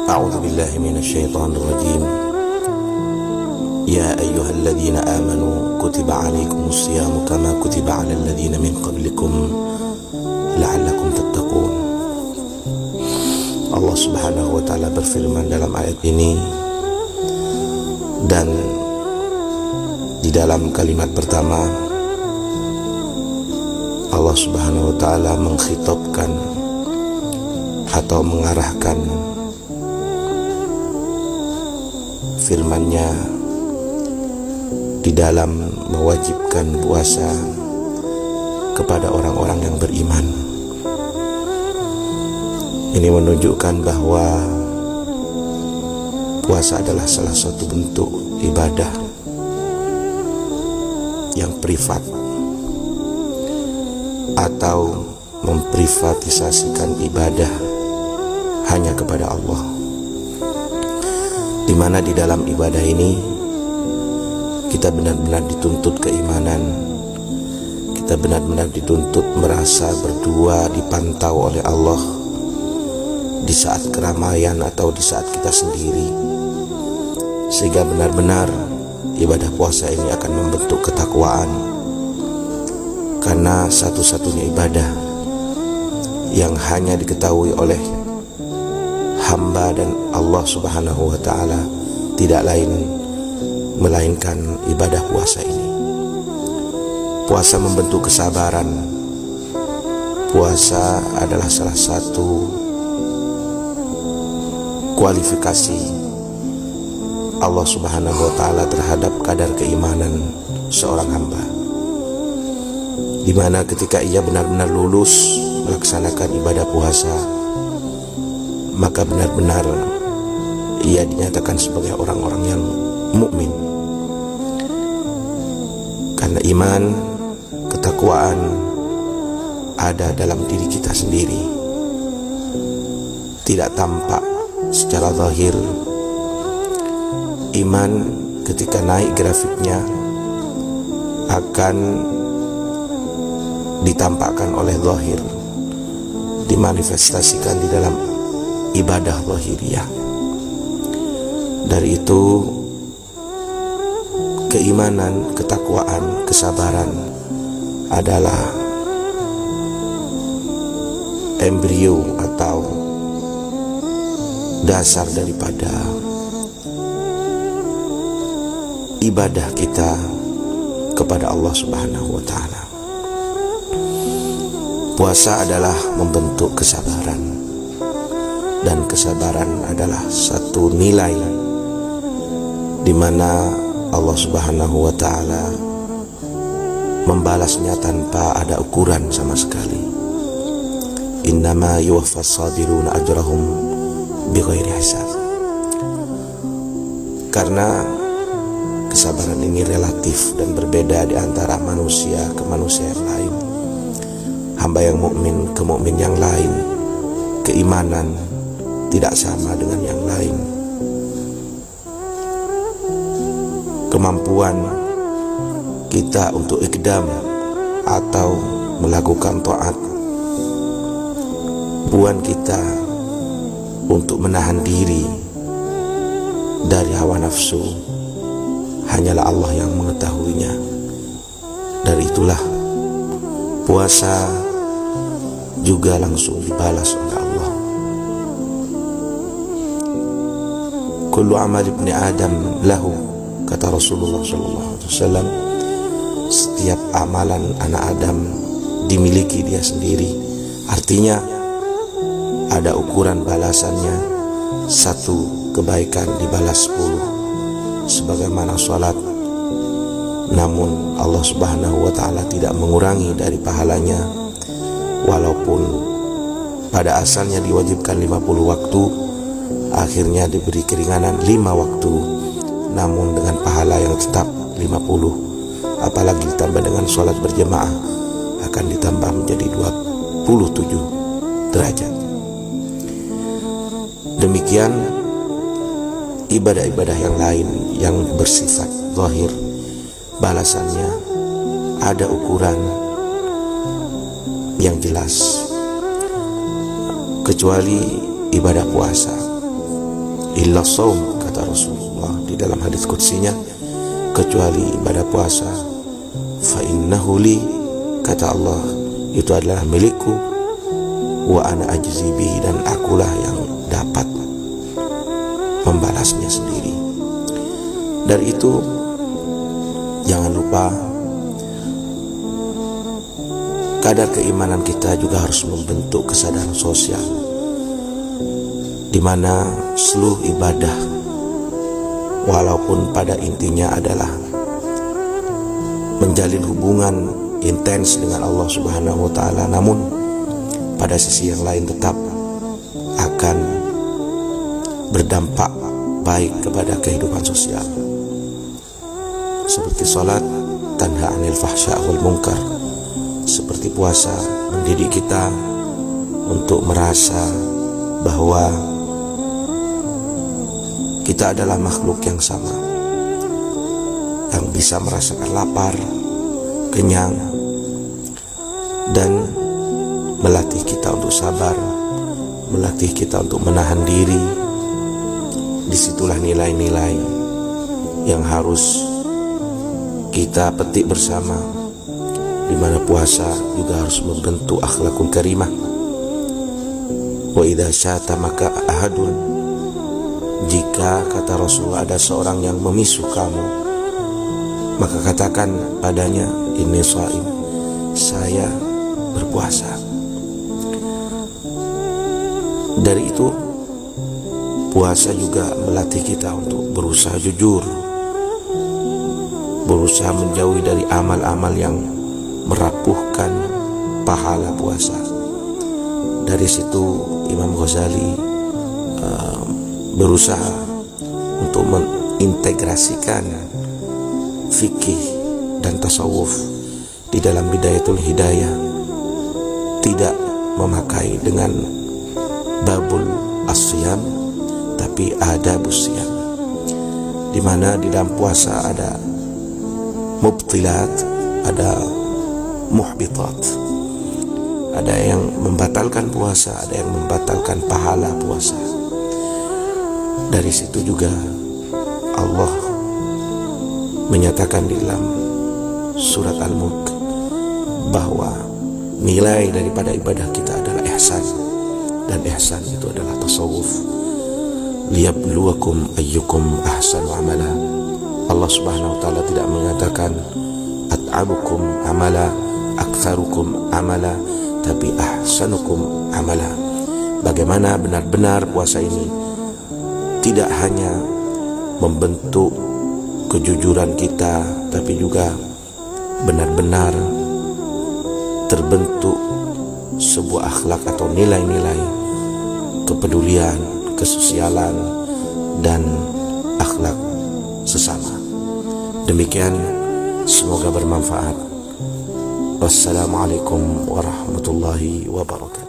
أعوذ بالله من الشيطان الرجيم. يا أيها الذين آمنوا كتب عليكم الصيام كما كتب على الذين من قبلكم لعلكم تتقون. Allah Subhanahu wa Ta'ala berfirman dalam ayat ini, dan di dalam kalimat pertama Allah Subhanahu wa Ta'ala mengkhitobkan atau mengarahkan firman-Nya di dalam mewajibkan puasa kepada orang-orang yang beriman. Ini menunjukkan bahwa puasa adalah salah satu bentuk ibadah yang privat atau memprivatisasikan ibadah hanya kepada Allah, di mana di dalam ibadah ini kita benar-benar dituntut keimanan, kita benar-benar dituntut merasa berdua dipantau oleh Allah di saat keramaian atau di saat kita sendiri, sehingga benar-benar ibadah puasa ini akan membentuk ketakwaan, karena satu-satunya ibadah yang hanya diketahui oleh hamba dan Allah Subhanahu wa Ta'ala tidak lain melainkan ibadah puasa ini. Puasa membentuk kesabaran. Puasa adalah salah satu kualifikasi Allah Subhanahu wa Ta'ala terhadap kadar keimanan seorang hamba, di mana ketika ia benar-benar lulus melaksanakan ibadah puasa, maka benar-benar ia dinyatakan sebagai orang-orang yang mukmin. Karena iman, ketakwaan ada dalam diri kita sendiri, tidak tampak secara zahir. Iman ketika naik grafiknya akan ditampakkan oleh zahir, dimanifestasikan di dalam ibadah zahiriyah. Dari itu keimanan, ketakwaan, kesabaran adalah embrio atau dasar daripada ibadah kita kepada Allah Subhanahu wa Ta'ala. Puasa adalah membentuk kesabaran, dan kesabaran adalah satu nilai di mana Allah Subhanahu wa Ta'ala membalasnya tanpa ada ukuran sama sekali. Innama yuwaffas sabiruna ajrahum bighairi hisab. Karena kesabaran ini relatif dan berbeda di antara manusia ke manusia yang lain. Hamba yang mukmin ke mukmin yang lain, keimanan tidak sama dengan yang lain. Kemampuan kita untuk ikdam atau melakukan taat, kemampuan kita untuk menahan diri dari hawa nafsu, hanyalah Allah yang mengetahuinya. Dari itulah puasa juga langsung dibalas oleh Allah. Kullu amal ibni Adam lahu, kata Rasulullah SAW. Setiap amalan anak Adam dimiliki dia sendiri. Artinya ada ukuran balasannya. Satu kebaikan dibalas 10, sebagaimana sholat. Namun Allah Subhanahu wa Ta'ala tidak mengurangi dari pahalanya, walaupun pada asalnya diwajibkan 50 waktu, akhirnya diberi keringanan 5 waktu, namun dengan pahala yang tetap 50. Apalagi ditambah dengan sholat berjamaah, akan ditambah menjadi 27 derajat. Demikian ibadah-ibadah yang lain yang bersifat zahir, balasannya ada ukuran yang jelas, kecuali ibadah puasa. illa shaum, kata Rasulullah di dalam hadis qudsinya, kecuali ibadah puasa. Fa innahu li, kata Allah, itu adalah milikku. Wa ana ajzi bihi, dan akulah yang dapat membalasnya sendiri. Dari itu jangan lupa kadar keimanan kita juga harus membentuk kesadaran sosial, di mana seluruh ibadah walaupun pada intinya adalah menjalin hubungan intens dengan Allah Subhanahu wa taala, namun pada sisi yang lain tetap akan berdampak baik kepada kehidupan sosial. Seperti salat tanha 'anil fahsya wal munkar, seperti puasa mendidik kita untuk merasa bahwa kita adalah makhluk yang sama, yang bisa merasakan lapar, kenyang, dan melatih kita untuk sabar, melatih kita untuk menahan diri. Disitulah nilai-nilai yang harus kita petik bersama, di mana puasa juga harus membentuk akhlakul karimah. Wa idza syatamaka ahadun, jika, kata Rasulullah, ada seorang yang memisuh kamu, maka katakan padanya, inni shaim, saya berpuasa. Dari itu puasa juga melatih kita untuk berusaha jujur, berusaha menjauhi dari amal-amal yang merapuhkan pahala puasa. Dari situ Imam Ghazali berusaha untuk mengintegrasikan fikih dan tasawuf di dalam Bidayatul Hidayah, tidak memakai dengan babul as-siyam, tapi adabus siyam, di mana di dalam puasa ada mubtilat, ada muhbitat, ada yang membatalkan puasa, ada yang membatalkan pahala puasa. Dari situ juga Allah menyatakan di dalam surat Al-Mulk bahwa nilai daripada ibadah kita adalah ihsan, dan ihsan itu adalah tasawuf. Liyabluwakum ayyukum ahsanu amala. Allah Subhanahu wa taala tidak mengatakan at'abukum amala, aktsarukum amala, tapi ahsanukum amala. Bagaimana benar-benar puasa ini tidak hanya membentuk kejujuran kita, tapi juga benar-benar terbentuk sebuah akhlak atau nilai-nilai kepedulian, kesosialan, dan akhlak sesama. Demikian, semoga bermanfaat. Wassalamualaikum warahmatullahi wabarakatuh.